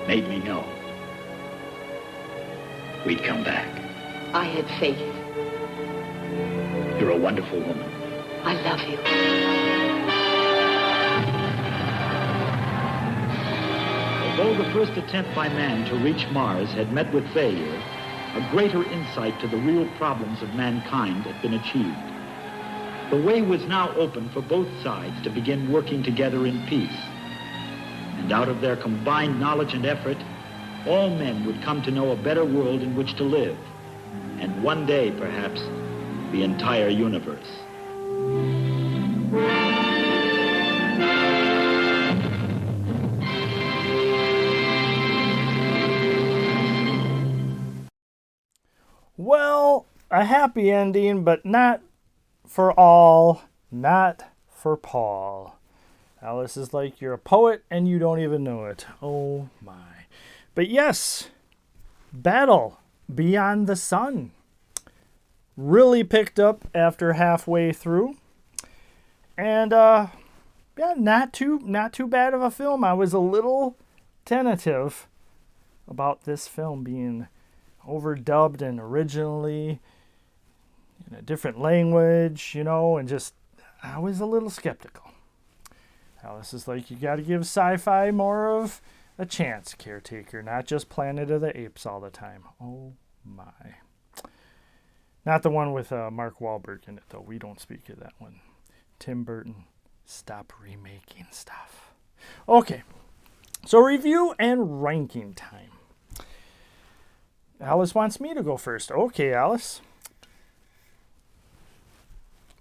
made me know we'd come back. I had faith. You're a wonderful woman. I love you. Although the first attempt by man to reach Mars had met with failure, a greater insight to the real problems of mankind had been achieved. The way was now open for both sides to begin working together in peace. And out of their combined knowledge and effort, all men would come to know a better world in which to live, and one day, perhaps, the entire universe. Well, a happy ending, but not for all, not for Paul. Alice is like, you're a poet and you don't even know it. Oh my. But yes, Battle Beyond the Sun really picked up after halfway through. And yeah, not too bad of a film. I was a little tentative about this film being overdubbed and originally in a different language, and just, I was a little skeptical. Alice is like, you got to give sci-fi more of a chance, Caretaker, not just Planet of the Apes all the time. Oh my. Not the one with Mark Wahlberg in it, though. We don't speak of that one. Tim Burton, stop remaking stuff. Okay, so review and ranking time. Alice wants me to go first. Okay, Alice.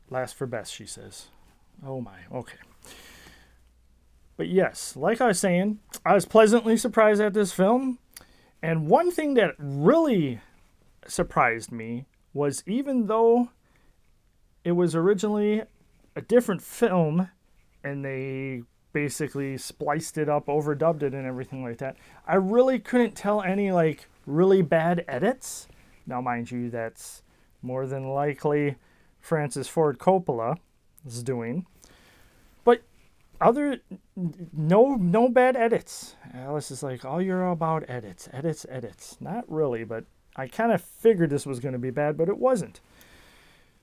Last for best, she says. Oh my, okay. But yes, like I was saying, I was pleasantly surprised at this film. And one thing that really surprised me was, even though it was originally a different film and they basically spliced it up, overdubbed it and everything like that, I really couldn't tell any like really bad edits. Now, mind you, that's more than likely Francis Ford Coppola is doing. But no bad edits. Alice is like, oh, you're all about edits. Not really, but I kind of figured this was going to be bad, but it wasn't.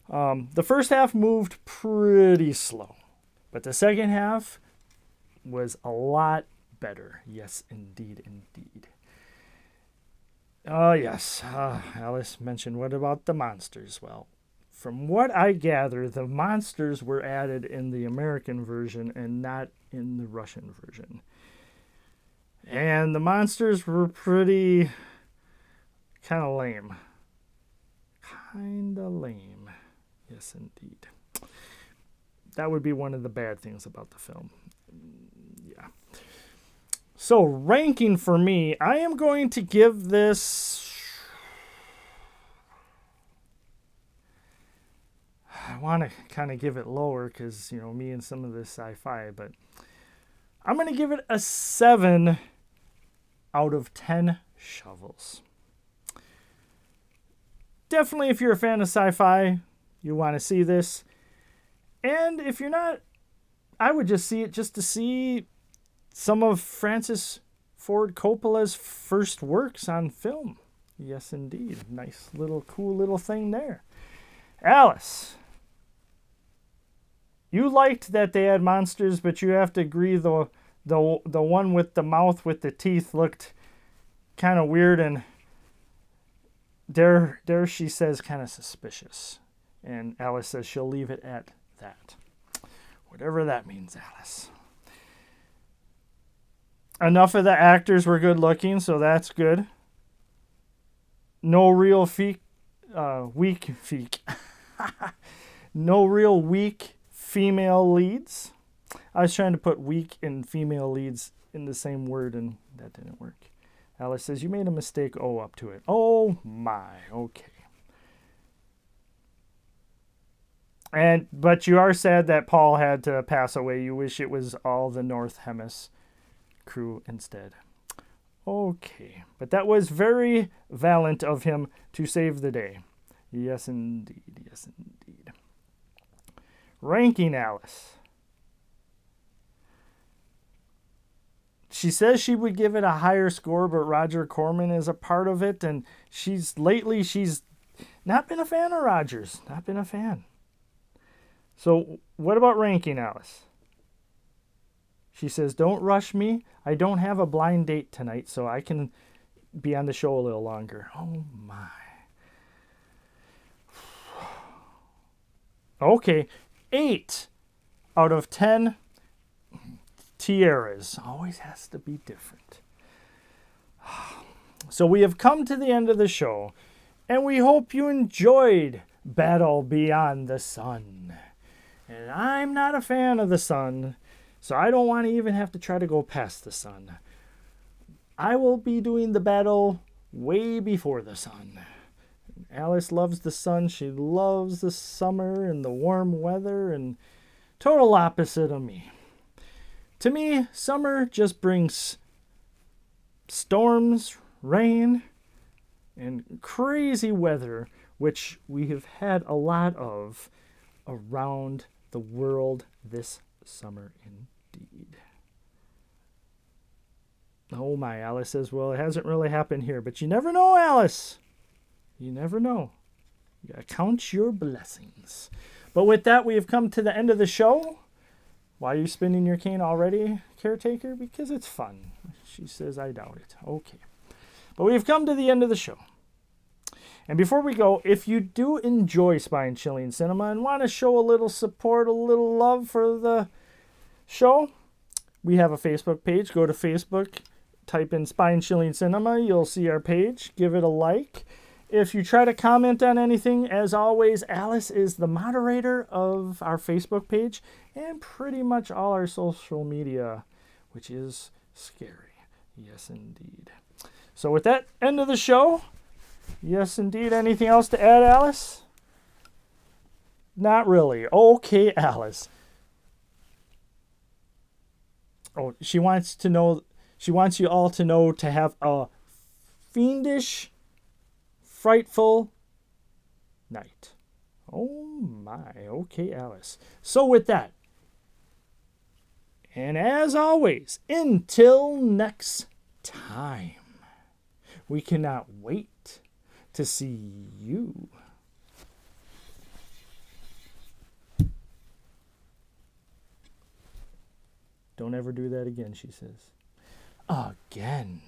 The first half moved pretty slow, but the second half was a lot better. Yes, indeed. Oh, yes. Alice mentioned, what about the monsters? Well, from what I gather, the monsters were added in the American version and not in the Russian version. And the monsters were pretty kind of lame. Yes, indeed. That would be one of the bad things about the film. Yeah. So, ranking for me, I am going to give this... I want to kind of give it lower because, you know, me and some of this sci-fi, but I'm going to give it a 7 out of 10 shovels. Definitely, if you're a fan of sci-fi, you want to see this. And if you're not, I would just see it just to see some of Francis Ford Coppola's first works on film. Yes, indeed. Nice little, cool little thing there. Alice, you liked that they had monsters, but you have to agree the one with the mouth with the teeth looked kind of weird, and there she says kind of suspicious. And Alice says she'll leave it at that. Whatever that means, Alice. Enough of the actors were good looking, so that's good. No real weak female leads. I was trying to put weak and female leads in the same word, and that didn't work. Alice says, you made a mistake. Oh, up to it. Oh, my. Okay. But you are sad that Paul had to pass away. You wish it was all the North Hemis crew instead. Okay. But that was very valiant of him to save the day. Yes, indeed. Yes, indeed. Ranking Alice. She says she would give it a higher score, but Roger Corman is a part of it, and she's not been a fan of Rogers. Not been a fan. So, what about ranking Alice? She says, don't rush me. I don't have a blind date tonight, so I can be on the show a little longer. Oh, my. Okay, 8 out of 10 tiaras. Always has to be different. So we have come to the end of the show, and we hope you enjoyed Battle Beyond the Sun. And I'm not a fan of the sun, so I don't want to even have to try to go past the sun. I will be doing the battle way before the sun. Alice loves the sun. She loves the summer and the warm weather, and total opposite of me. To me, summer just brings storms, rain, and crazy weather, which we have had a lot of around the world this summer indeed. Oh my, Alice says, well, it hasn't really happened here, but you never know, Alice. You never know. You gotta count your blessings. But with that, we have come to the end of the show. Why are you spinning your cane already, Caretaker? Because it's fun. She says, I doubt it. Okay. But we've come to the end of the show. And before we go, if you do enjoy Spine-Chilling Cinema and want to show a little support, a little love for the show, we have a Facebook page. Go to Facebook, type in Spine-Chilling Cinema. You'll see our page. Give it a like. If you try to comment on anything, as always, Alice is the moderator of our Facebook page and pretty much all our social media, which is scary. Yes, indeed. So with that, end of the show. Yes, indeed. Anything else to add, Alice? Not really. Okay, Alice. Oh, she wants you all to know to have a fiendish, frightful night. Oh my. Okay, Alice. So with that, and as always, until next time, we cannot wait to see you. Don't ever do that again, she says. Again.